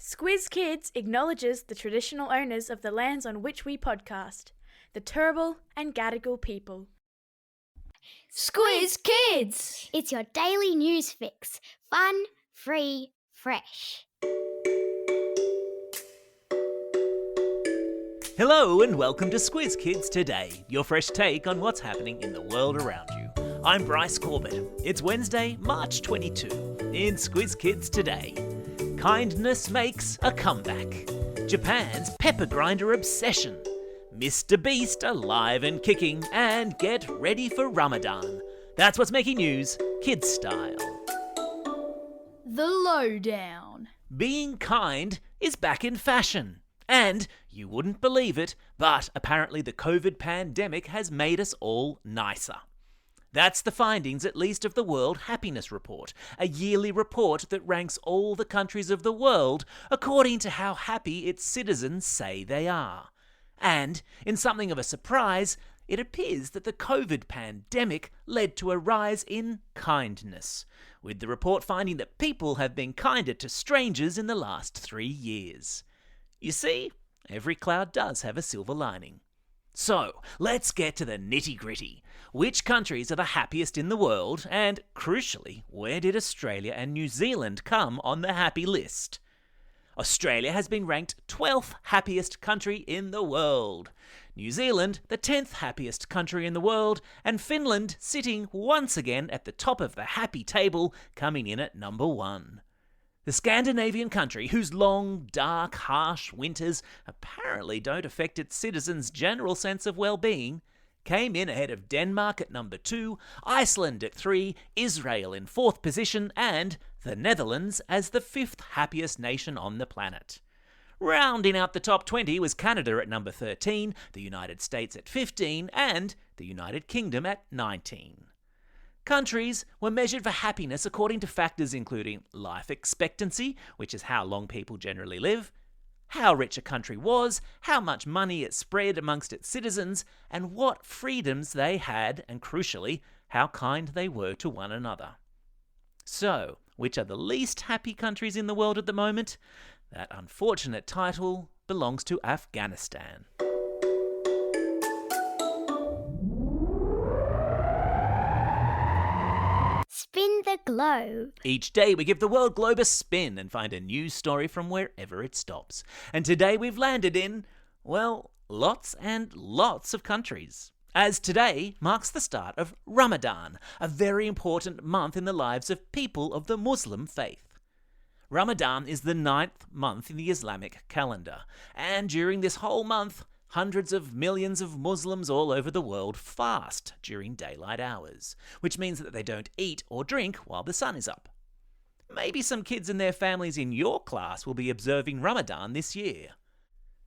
Squiz Kids acknowledges the traditional owners of the lands on which we podcast, the Turrbal and Gadigal people. Squiz Kids! It's your daily news fix. Fun, free, fresh. Hello and welcome to Squiz Kids Today, your fresh take on what's happening in the world around you. I'm Bryce Corbett. It's Wednesday, March 22. In Squiz Kids Today, kindness makes a comeback. Japan's pepper grinder obsession. Mr. Beast alive and kicking, and get ready for Ramadan. That's what's making news, kids style. The lowdown. Being kind is back in fashion. And, you wouldn't believe it, but apparently the COVID pandemic has made us all nicer. That's the findings, at least, of the World Happiness Report, a yearly report that ranks all the countries of the world according to how happy its citizens say they are. And, in something of a surprise, it appears that the COVID pandemic led to a rise in kindness, with the report finding that people have been kinder to strangers in the last 3 years. You see, every cloud does have a silver lining. So, let's get to the nitty-gritty. Which countries are the happiest in the world? And, crucially, where did Australia and New Zealand come on the happy list? Australia has been ranked 12th happiest country in the world. New Zealand, the 10th happiest country in the world. And Finland sitting once again at the top of the happy table, coming in at number 1. The Scandinavian country, whose long, dark, harsh winters apparently don't affect its citizens' general sense of well-being, came in ahead of Denmark at number 2, Iceland at 3, Israel in 4th position, and the Netherlands as the 5th happiest nation on the planet. Rounding out the top 20 was Canada at number 13, the United States at 15, and the United Kingdom at 19. Countries were measured for happiness according to factors including life expectancy, which is how long people generally live, how rich a country was, how much money it spread amongst its citizens, and what freedoms they had, and crucially, how kind they were to one another. So, which are the least happy countries in the world at the moment? That unfortunate title belongs to Afghanistan. Spin the globe. Each day we give the world globe a spin and find a news story from wherever it stops. And today we've landed in, well, lots and lots of countries. As today marks the start of Ramadan, a very important month in the lives of people of the Muslim faith. Ramadan is the 9th month in the Islamic calendar, and during this whole month, hundreds of millions of Muslims all over the world fast during daylight hours, which means that they don't eat or drink while the sun is up. Maybe some kids and their families in your class will be observing Ramadan this year.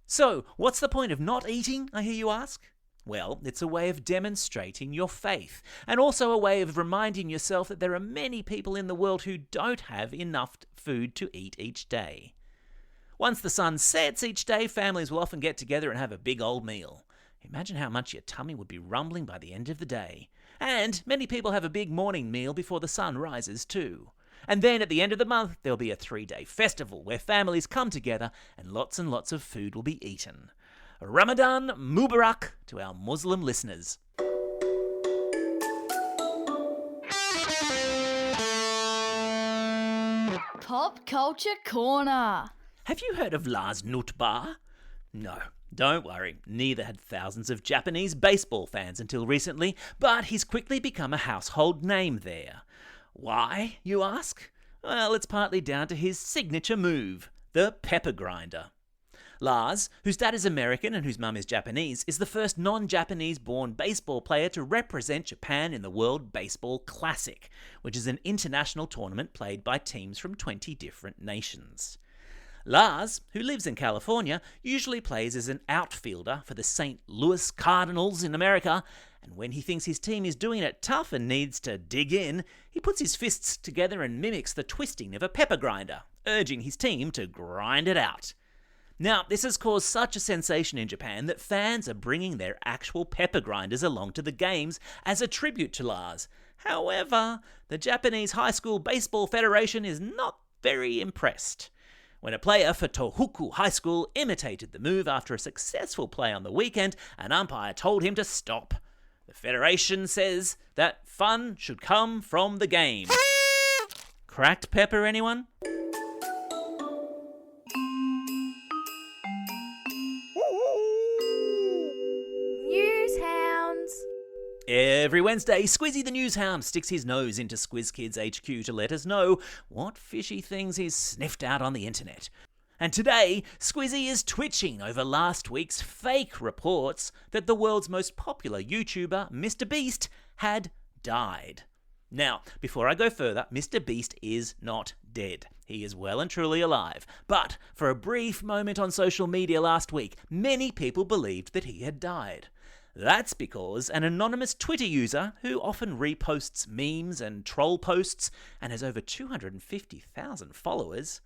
So, what's the point of not eating, I hear you ask? Well, it's a way of demonstrating your faith, and also a way of reminding yourself that there are many people in the world who don't have enough food to eat each day. Once the sun sets each day, families will often get together and have a big old meal. Imagine how much your tummy would be rumbling by the end of the day. And many people have a big morning meal before the sun rises too. And then at the end of the month, there'll be a 3-day festival where families come together and lots of food will be eaten. Ramadan Mubarak to our Muslim listeners. Pop Culture Corner. Have you heard of Lars Nutbar? No, don't worry, neither had thousands of Japanese baseball fans until recently, but he's quickly become a household name there. Why, you ask? Well, it's partly down to his signature move, the pepper grinder. Lars, whose dad is American and whose mum is Japanese, is the first non-Japanese born baseball player to represent Japan in the World Baseball Classic, which is an international tournament played by teams from 20 different nations. Lars, who lives in California, usually plays as an outfielder for the St. Louis Cardinals in America, and when he thinks his team is doing it tough and needs to dig in, he puts his fists together and mimics the twisting of a pepper grinder, urging his team to grind it out. Now, this has caused such a sensation in Japan that fans are bringing their actual pepper grinders along to the games as a tribute to Lars. However, the Japanese High School Baseball Federation is not very impressed. When a player for Tohoku High School imitated the move after a successful play on the weekend, an umpire told him to stop. The Federation says that fun should come from the game. Cracked pepper, anyone? Newshounds. Every Wednesday, Squizzy the Newshound sticks his nose into Squiz Kids HQ to let us know what fishy things he's sniffed out on the internet. And today, Squizzy is twitching over last week's fake reports that the world's most popular YouTuber, Mr. Beast, had died. Now, before I go further, Mr. Beast is not dead. He is well and truly alive. But for a brief moment on social media last week, many people believed that he had died. That's because an anonymous Twitter user, who often reposts memes and troll posts and has over 250,000 followers,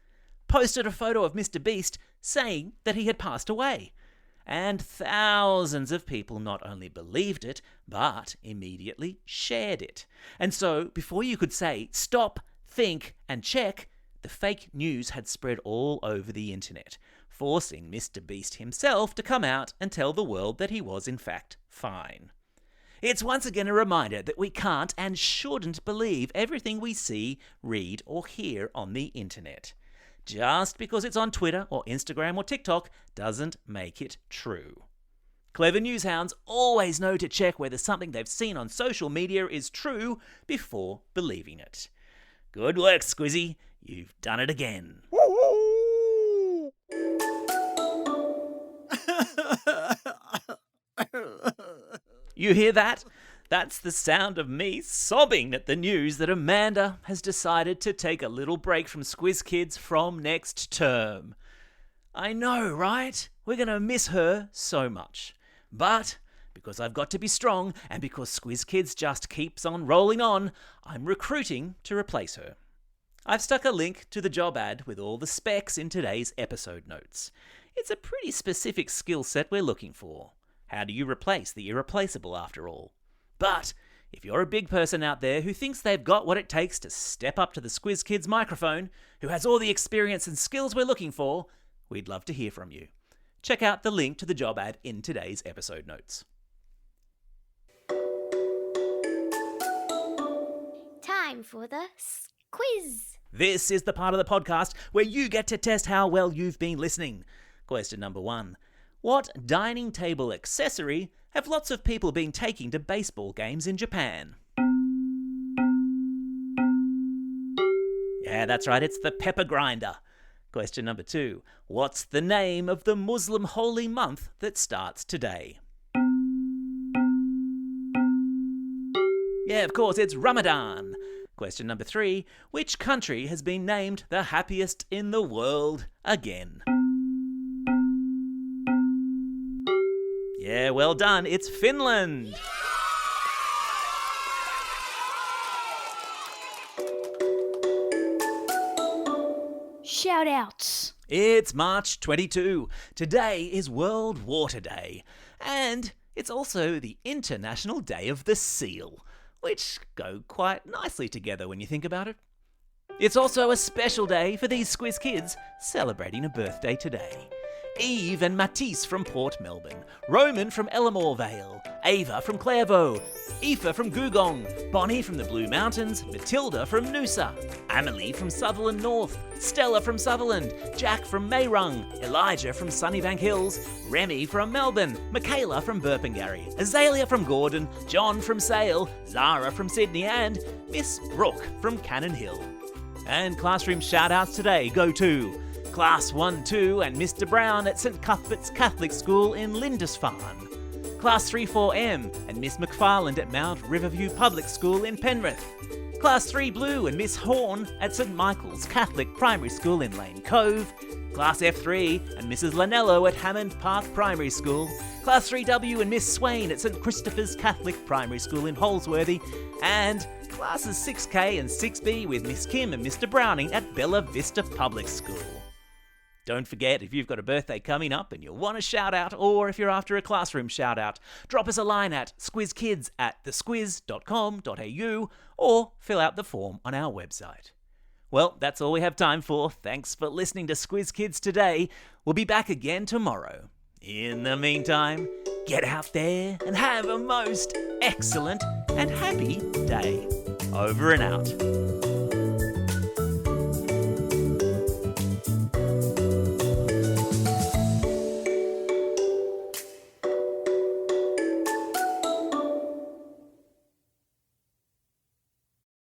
posted a photo of Mr. Beast saying that he had passed away. And thousands of people not only believed it, but immediately shared it. And so, before you could say, stop, think, and check, the fake news had spread all over the internet, forcing Mr. Beast himself to come out and tell the world that he was in fact fine. It's once again a reminder that we can't and shouldn't believe everything we see, read, or hear on the internet. Just because it's on Twitter or Instagram or TikTok doesn't make it true. Clever newshounds always know to check whether something they've seen on social media is true before believing it. Good work, Squizzy. You've done it again. You hear that? That's the sound of me sobbing at the news that Amanda has decided to take a little break from Squiz Kids from next term. I know, right? We're going to miss her so much. But because I've got to be strong and because Squiz Kids just keeps on rolling on, I'm recruiting to replace her. I've stuck a link to the job ad with all the specs in today's episode notes. It's a pretty specific skill set we're looking for. How do you replace the irreplaceable after all? But if you're a big person out there who thinks they've got what it takes to step up to the Squiz Kids microphone, who has all the experience and skills we're looking for, we'd love to hear from you. Check out the link to the job ad in today's episode notes. Time for the quiz. This is the part of the podcast where you get to test how well you've been listening. Question number 1. What dining table accessory have lots of people been taking to baseball games in Japan? Yeah, that's right, it's the pepper grinder. Question number 2. What's the name of the Muslim holy month that starts today? Yeah, of course, it's Ramadan. Question number 3. Which country has been named the happiest in the world again? Yeah, well done. It's Finland. Shout-outs. It's March 22. Today is World Water Day. And it's also the International Day of the Seal, which go quite nicely together when you think about it. It's also a special day for these Squiz Kids celebrating a birthday today. Eve and Matisse from Port Melbourne, Roman from Ellamore Vale, Ava from Clairvaux, Aoife from Googong, Bonnie from the Blue Mountains, Matilda from Noosa, Amelie from Sutherland North, Stella from Sutherland, Jack from Mayrung, Elijah from Sunnybank Hills, Remy from Melbourne, Michaela from Burpengary, Azalea from Gordon, John from Sale, Zara from Sydney, and Miss Brooke from Cannon Hill. And classroom shout-outs today go to Class 1-2 and Mr. Brown at St Cuthbert's Catholic School in Lindisfarne, Class 3-4M and Miss McFarland at Mount Riverview Public School in Penrith, Class 3 Blue and Miss Horn at St Michael's Catholic Primary School in Lane Cove, Class F3 and Mrs Lanello at Hammond Park Primary School, Class 3W and Miss Swain at St Christopher's Catholic Primary School in Holsworthy, and Classes 6K and 6B with Miss Kim and Mr Browning at Bella Vista Public School. Don't forget, if you've got a birthday coming up and you'll want a shout-out, or if you're after a classroom shout-out, drop us a line at squizkids@thesquiz.com.au or fill out the form on our website. Well, that's all we have time for. Thanks for listening to Squiz Kids today. We'll be back again tomorrow. In the meantime, get out there and have a most excellent and happy day. Over and out.